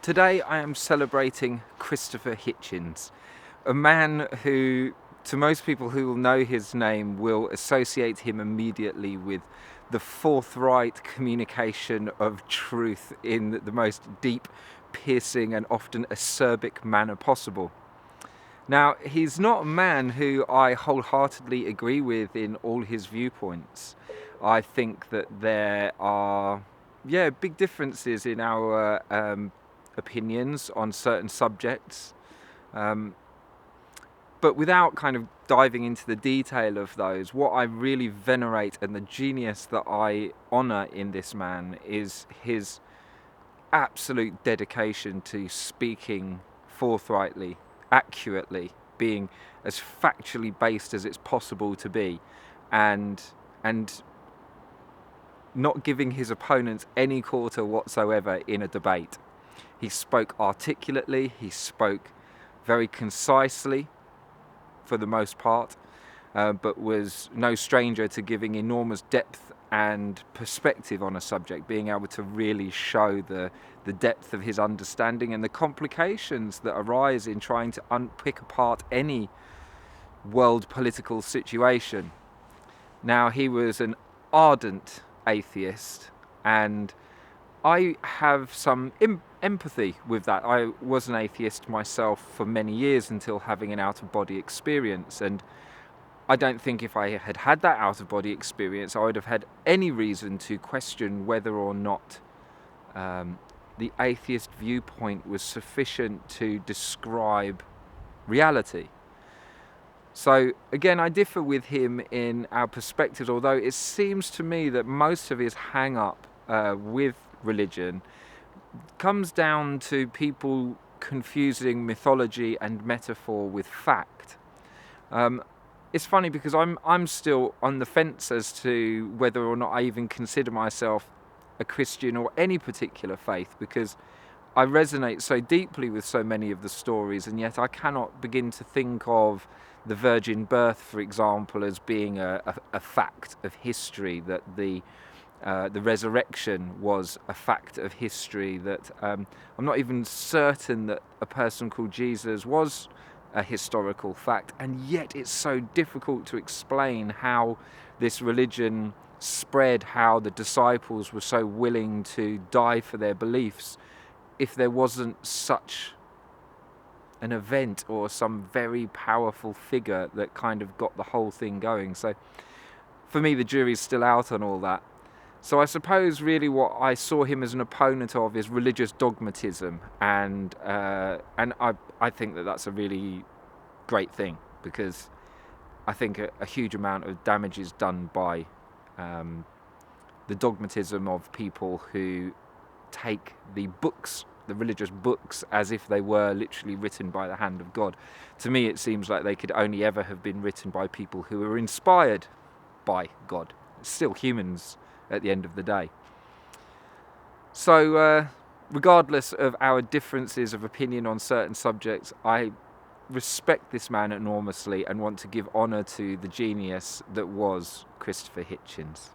Today I am celebrating Christopher Hitchens, a man who, to most people who will know his name, will associate him immediately with the forthright communication of truth in the most deep, piercing and often acerbic manner possible. Now, he's not a man who I wholeheartedly agree with in all his viewpoints. I think that there are, big differences in our opinions on certain subjects. But without kind of diving into the detail of those, what I really venerate and the genius that I honour in this man is his absolute dedication to speaking forthrightly, accurately, being as factually based as it's possible to be, and not giving his opponents any quarter whatsoever in a debate. He spoke articulately, he spoke very concisely for the most part, but was no stranger to giving enormous depth and perspective on a subject, being able to really show the depth of his understanding and the complications that arise in trying to pick apart any world political situation. Now, he was an ardent atheist, and I have some empathy with that. I was an atheist myself for many years until having an out-of-body experience, and I don't think if I had had that out-of-body experience I would have had any reason to question whether or not the atheist viewpoint was sufficient to describe reality. So again, I differ with him in our perspectives, although it seems to me that most of his hang-up with religion comes down to people confusing mythology and metaphor with fact. It's funny because I'm still on the fence as to whether or not I even consider myself a Christian or any particular faith, because I resonate so deeply with so many of the stories, and yet I cannot begin to think of the virgin birth, for example, as being a fact of history, that the resurrection was a fact of history, that I'm not even certain that a person called Jesus was a historical fact, and yet it's so difficult to explain how this religion spread, how the disciples were so willing to die for their beliefs, if there wasn't such an event or some very powerful figure that kind of got the whole thing going. So for me, the jury's still out on all that. So I suppose really what I saw him as an opponent of is religious dogmatism, and I think that that's a really great thing, because I think a huge amount of damage is done by the dogmatism of people who take the books, the religious books, as if they were literally written by the hand of God. To me, it seems like they could only ever have been written by people who were inspired by God. It's still humans at the end of the day. So regardless of our differences of opinion on certain subjects, I respect this man enormously and want to give honour to the genius that was Christopher Hitchens.